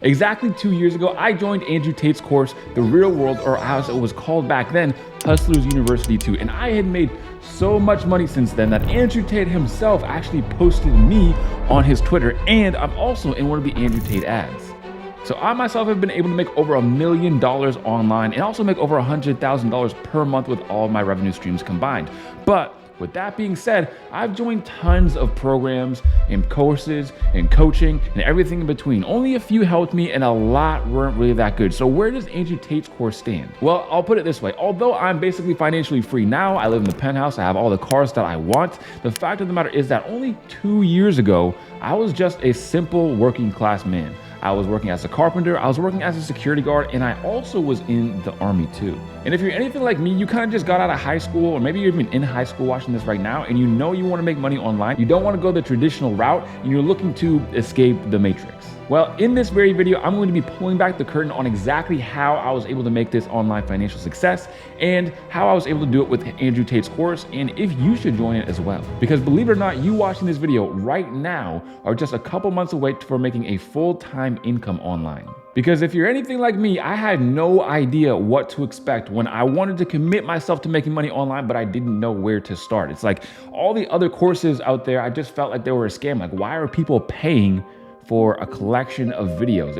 Exactly 2 years ago, I joined Andrew Tate's course, The Real World, or as it was called back then, Hustlers University 2. And I had made so much money since then that Andrew Tate himself actually posted me on his Twitter, and I'm also in one of the Andrew Tate ads. So I myself have been able to make over $1 million online and also make over $100,000 per month with all my revenue streams combined. But with that being said, I've joined tons of programs and courses and coaching and everything in between. Only a few helped me and a lot weren't really that good. So where does Andrew Tate's course stand? Well, I'll put it this way. Although I'm basically financially free now, I live in the penthouse, I have all the cars that I want, the fact of the matter is that only 2 years ago, I was just a simple working class man. I was working as a carpenter, I was working as a security guard, and I also was in the Army too. And if you're anything like me, you kind of just got out of high school, or maybe you're even in high school watching this right now, and you know you want to make money online, you don't want to go the traditional route, and you're looking to escape the matrix. Well, in this very video, I'm going to be pulling back the curtain on exactly how I was able to make this online financial success and how I was able to do it with Andrew Tate's course, and if you should join it as well. Because believe it or not, you watching this video right now are just a couple months away from making a full-time income online. Because if you're anything like me, I had no idea what to expect when I wanted to commit myself to making money online, but I didn't know where to start. It's like all the other courses out there, I just felt like they were a scam. Like, why are people paying for a collection of videos?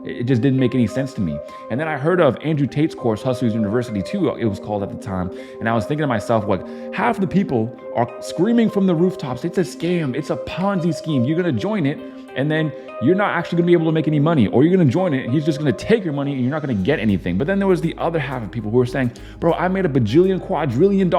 It just didn't make any sense to me. And then I heard of Andrew Tate's course, Hustlers University 2, it was called at the time. And I was thinking to myself, like, half the people are screaming from the rooftops, it's a scam, it's a Ponzi scheme. You're gonna join it, and then you're not actually gonna be able to make any money, or you're gonna join it and he's just gonna take your money and you're not gonna get anything. But then there was the other half of people who were saying, bro, I made $1 bajillion, quadrillion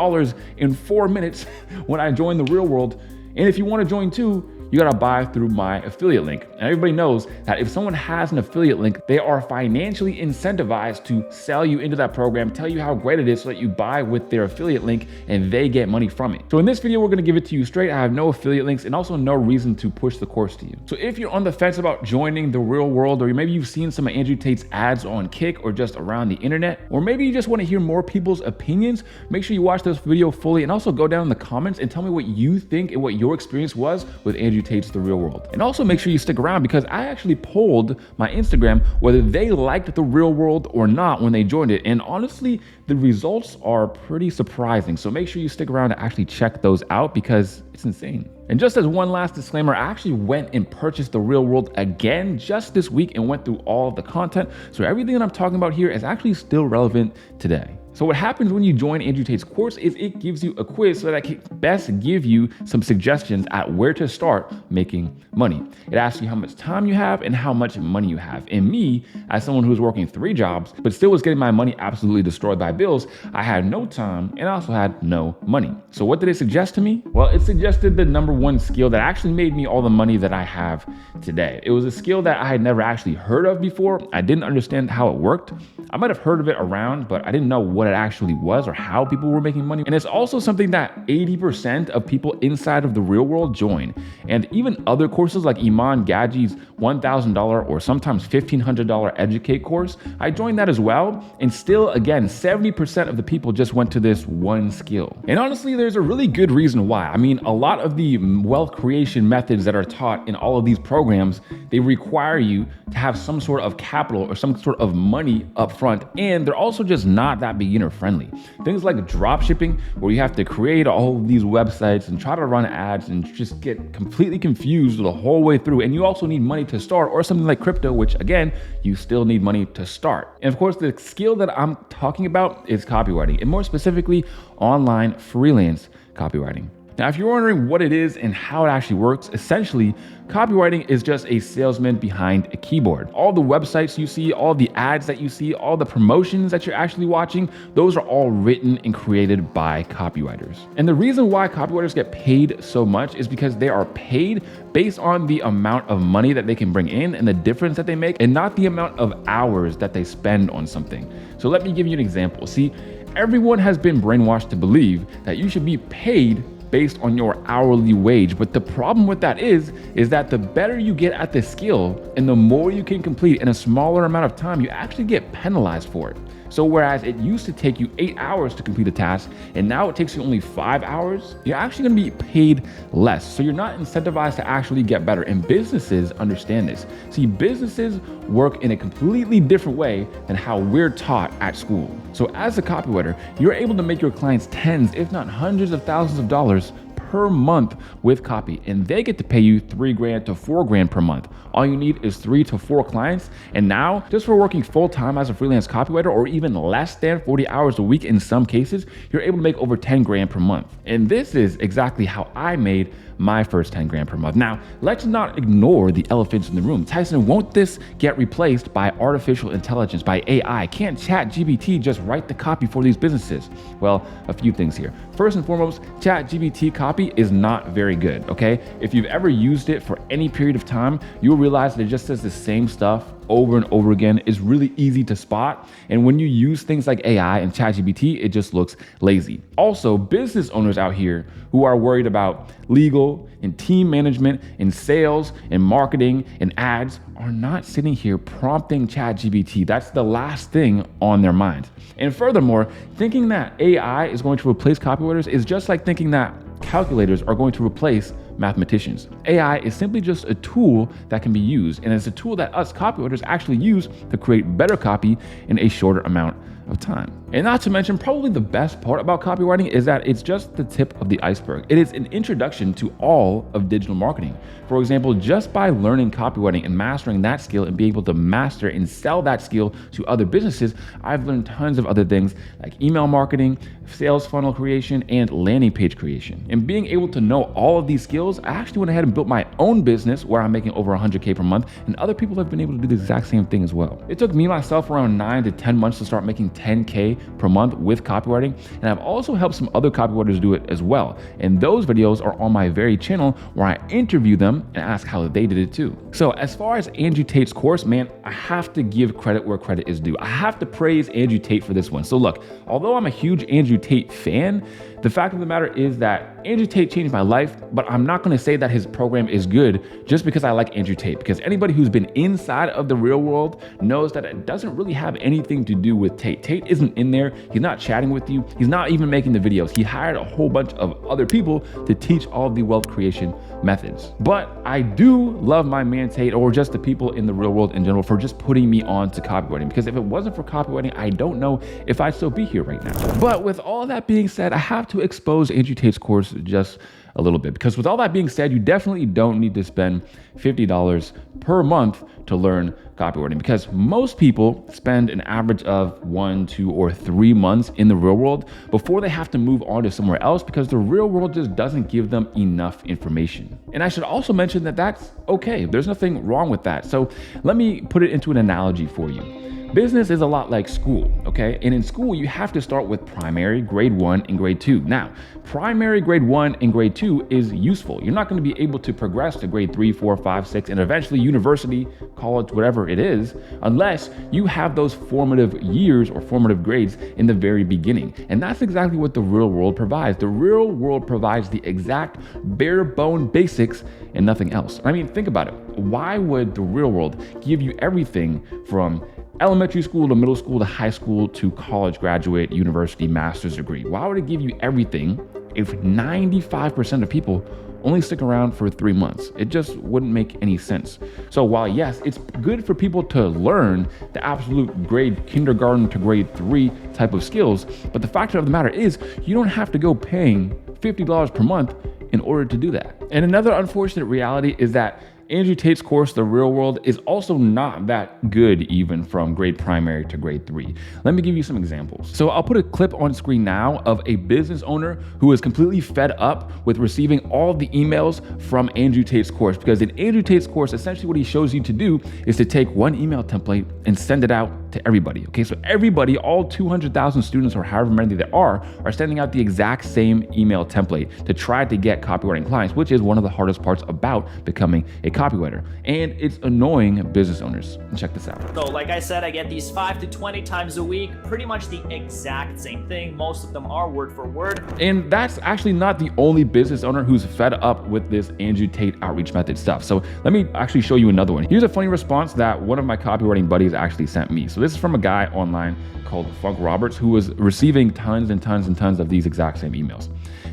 in 4 minutes when I joined the real world. And if you wanna join too, you gotta buy through my affiliate link. And everybody knows that if someone has an affiliate link, they are financially incentivized to sell you into that program, tell you how great it is so that you buy with their affiliate link and they get money from it. So in this video, we're gonna give it to you straight. I have no affiliate links and also no reason to push the course to you. So if you're on the fence about joining the real world, or maybe you've seen some of Andrew Tate's ads on Kick or just around the internet, or maybe you just wanna hear more people's opinions, make sure you watch this video fully and also go down in the comments and tell me what you think and what your experience was with Andrew Tate's The Real World. And also make sure you stick around because I actually polled my Instagram whether they liked The Real World or not when they joined it. And honestly, the results are pretty surprising. So make sure you stick around to actually check those out because it's insane. And just as one last disclaimer, I actually went and purchased The Real World again just this week and went through all of the content. So everything that I'm talking about here is actually still relevant today. So what happens when you join Andrew Tate's course is it gives you a quiz so that can best give you some suggestions at where to start making money. It asks you how much time you have and how much money you have. And me, as someone who's working 3 jobs, but still was getting my money absolutely destroyed by bills, I had no time and I also had no money. So what did it suggest to me? Well, it suggested the number one skill that actually made me all the money that I have today. It was a skill that I had never actually heard of before. I didn't understand how it worked. I might have heard of it around, but I didn't know what it actually was or how people were making money. And it's also something that 80% of people inside of the real world join. And even other courses like Iman Gadji's $1,000 or sometimes $1,500 Educate course, I joined that as well. And still, again, 70% of the people just went to this one skill. And honestly, there's a really good reason why. I mean, a lot of the wealth creation methods that are taught in all of these programs, they require you to have some sort of capital or some sort of money up front, and they're also just not that beginner friendly. Things like drop shipping, where you have to create all of these websites and try to run ads and just get completely confused the whole way through. And you also need money to start, or something like crypto, which again, you still need money to start. And of course, the skill that I'm talking about is copywriting, and more specifically, online freelance copywriting. Now, if you're wondering what it is and how it actually works, essentially, copywriting is just a salesman behind a keyboard. All the websites you see, all the ads that you see, all the promotions that you're actually watching, those are all written and created by copywriters. And the reason why copywriters get paid so much is because they are paid based on the amount of money that they can bring in and the difference that they make, and not the amount of hours that they spend on something. So let me give you an example. See, everyone has been brainwashed to believe that you should be paid based on your hourly wage. But the problem with that is that the better you get at the skill and the more you can complete in a smaller amount of time, you actually get penalized for it. So whereas it used to take you 8 hours to complete a task, and now it takes you only 5 hours, you're actually gonna be paid less. So you're not incentivized to actually get better. And businesses understand this. See, businesses work in a completely different way than how we're taught at school. So as a copywriter, you're able to make your clients tens, if not hundreds of thousands of dollars per month with copy, and they get to pay you $3,000 to $4,000 per month. All you need is 3 to 4 clients. And now, just for working full-time as a freelance copywriter, or even less than 40 hours a week in some cases, you're able to make over $10,000 per month. And this is exactly how I made my first $10,000 per month. Now, let's not ignore the elephants in the room. Tyson, won't this get replaced by artificial intelligence, by AI? Can't ChatGPT just write the copy for these businesses? Well, a few things here. First and foremost, ChatGPT copy is not very good, okay? If you've ever used it for any period of time, you'll realize that it just says the same stuff over and over again. Is really easy to spot. And when you use things like AI and ChatGPT, it just looks lazy. Also, business owners out here who are worried about legal and team management and sales and marketing and ads are not sitting here prompting ChatGPT. That's the last thing on their mind. And furthermore, thinking that AI is going to replace copywriters is just like thinking that calculators are going to replace mathematicians. AI is simply just a tool that can be used, and it's a tool that us copywriters actually use to create better copy in a shorter amount of time. And not to mention, probably the best part about copywriting is that it's just the tip of the iceberg. It is an introduction to all of digital marketing. For example, just by learning copywriting and mastering that skill and being able to master and sell that skill to other businesses, I've learned tons of other things like email marketing, sales funnel creation, and landing page creation. And being able to know all of these skills, I actually went ahead and built my own business where I'm making over 100K per month, and other people have been able to do the exact same thing as well. It took me myself around 9 to 10 months to start making 10K per month with copywriting, and I've also helped some other copywriters do it as well. And those videos are on my very channel where I interview them and ask how they did it too. So as far as Andrew Tate's course, man, I have to give credit where credit is due. I have to praise Andrew Tate for this one. So look, although I'm a huge Andrew Tate fan, the fact of the matter is that Andrew Tate changed my life, but I'm not going to say that his program is good just because I like Andrew Tate, because anybody who's been inside of the real world knows that it doesn't really have anything to do with Tate. Tate isn't in there. He's not chatting with you. He's not even making the videos. He hired a whole bunch of other people to teach all of the wealth creation methods. But I do love my man Tate, or just the people in the real world in general, for just putting me on to copywriting, because if it wasn't for copywriting, I don't know if I'd still be here right now. But with all that being said, I have to expose Andrew Tate's course just a little bit, because with all that being said, you definitely don't need to spend $50 per month to learn copywriting, because most people spend an average of 1, 2, or 3 months in the real world before they have to move on to somewhere else, because the real world just doesn't give them enough information. And I should also mention that that's okay. There's nothing wrong with that. So let me put it into an analogy for you. Business is a lot like school, okay? And in school, you have to start with primary, grade 1, and grade 2. Now, primary, grade 1, and grade 2 is useful. You're not going to be able to progress to grade 3, 4, 5, 6, and eventually university, college, whatever it is, unless you have those formative years or formative grades in the very beginning. And that's exactly what the real world provides. The real world provides the exact bare bone basics and nothing else. I mean, think about it. Why would the real world give you everything from elementary school to middle school to high school to college, graduate, university, master's degree? Why would it give you everything if 95% of people only stick around for 3 months? It just wouldn't make any sense. So while yes, it's good for people to learn the absolute grade kindergarten to grade 3 type of skills, but the fact of the matter is you don't have to go paying $50 per month in order to do that. And another unfortunate reality is that Andrew Tate's course, The Real World, is also not that good even from grade primary to grade 3. Let me give you some examples. So I'll put a clip on screen now of a business owner who is completely fed up with receiving all the emails from Andrew Tate's course, because in Andrew Tate's course, essentially what he shows you to do is to take one email template and send it out to everybody. Okay, so everybody, all 200,000 students or however many there are sending out the exact same email template to try to get copywriting clients, which is one of the hardest parts about becoming a copywriter. And it's annoying business owners. Check this out. So like I said, I get these 5 to 20 times a week, pretty much the exact same thing. Most of them are word for word. And that's actually not the only business owner who's fed up with this Andrew Tate outreach method stuff. So let me actually show you another one. Here's a funny response that one of my copywriting buddies actually sent me. So So this is from a guy online called Funk Roberts who was receiving tons and tons and tons of these exact same emails.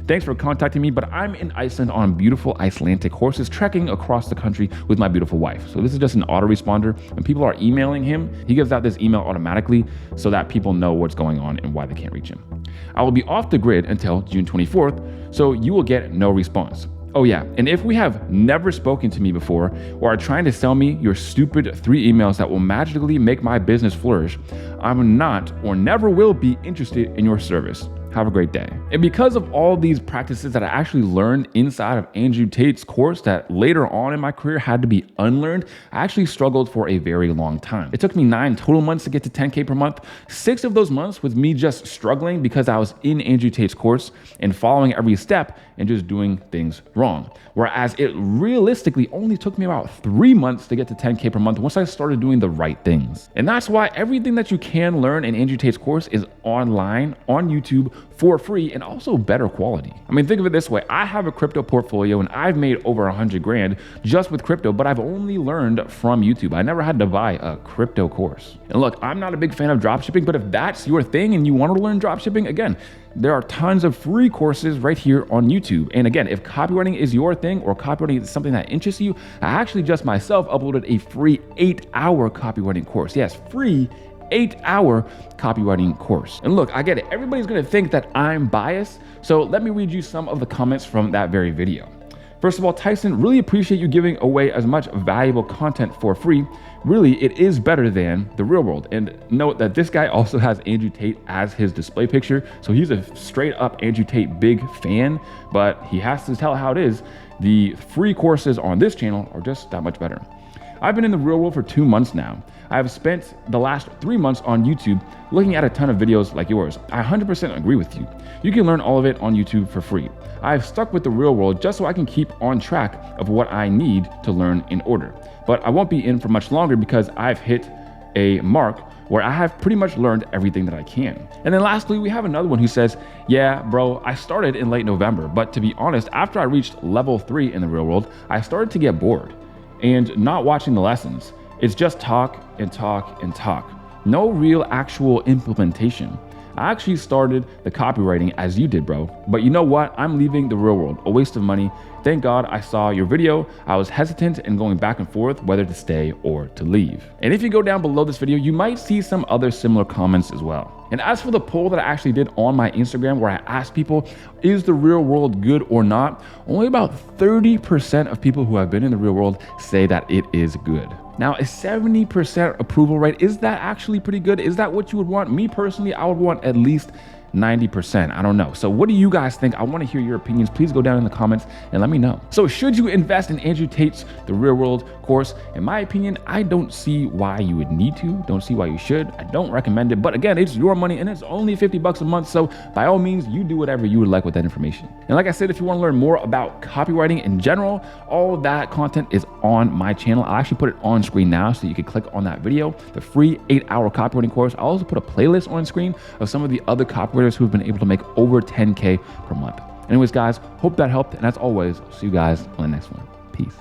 Thanks for contacting me, but I'm in Iceland on beautiful Icelandic horses trekking across the country with my beautiful wife. So this is just an autoresponder. When people are emailing him, he gives out this email automatically so that people know what's going on and why they can't reach him. I will be off the grid until June 24th, so you will get no response. Oh yeah, and if we have never spoken to me before or are trying to sell me your stupid 3 emails that will magically make my business flourish, I'm not or never will be interested in your service. Have a great day. And because of all these practices that I actually learned inside of Andrew Tate's course that later on in my career had to be unlearned, I actually struggled for a very long time. It took me 9 total months to get to 10K per month. 6 of those months with me just struggling because I was in Andrew Tate's course and following every step and just doing things wrong. Whereas it realistically only took me about 3 months to get to 10K per month once I started doing the right things. And that's why everything that you can learn in Andrew Tate's course is online, on YouTube, for free, and also better quality. I mean, think of it this way. I have a crypto portfolio and I've made over 100 grand just with crypto, but I've only learned from YouTube. I never had to buy a crypto course. And look, I'm not a big fan of dropshipping, but if that's your thing and you want to learn dropshipping, again, there are tons of free courses right here on YouTube. And again, if copywriting is your thing or copywriting is something that interests you, I actually just myself uploaded a free 8-hour copywriting course. Yes, free 8-hour copywriting course. And look, I get it. Everybody's gonna think that I'm biased. So let me read you some of the comments from that very video. First of all, Tyson, really appreciate you giving away as much valuable content for free. Really, it is better than the real world. And note that this guy also has Andrew Tate as his display picture. So he's a straight up Andrew Tate big fan, but he has to tell how it is. The free courses on this channel are just that much better. I've been in the real world for 2 months now. I have spent the last 3 months on YouTube looking at a ton of videos like yours. I 100% agree with you. You can learn all of it on YouTube for free. I've stuck with the real world just so I can keep on track of what I need to learn in order. But I won't be in for much longer because I've hit a mark where I have pretty much learned everything that I can. And then lastly, we have another one who says, yeah, bro, I started in late November, but to be honest, after I reached level 3 in the real world, I started to get bored and not watching the lessons. It's just talk and talk and talk. No real actual implementation. I actually started the copywriting as you did, bro. But you know what? I'm leaving the real world, a waste of money. Thank God I saw your video. I was hesitant and going back and forth whether to stay or to leave. And if you go down below this video, you might see some other similar comments as well. And as for the poll that I actually did on my Instagram where I asked people, is the real world good or not? Only about 30% of people who have been in the real world say that it is good. Now, a 70% approval rate, is that actually pretty good? Is that what you would want? Me personally, I would want at least 90%. I don't know. So what do you guys think? I want to hear your opinions. Please go down in the comments and let me know. So should you invest in Andrew Tate's The Real World course? In my opinion, I don't see why you would need to. Don't see why you should. I don't recommend it. But again, it's your money and it's only $50 a month. So by all means, you do whatever you would like with that information. And like I said, if you want to learn more about copywriting in general, all of that content is on my channel. I'll actually put it on screen now so you can click on that video, the free 8-hour copywriting course. I'll also put a playlist on screen of some of the other copywriters who have been able to make over 10K per month. Anyways, guys, hope that helped. And as always, see you guys on the next one. Peace.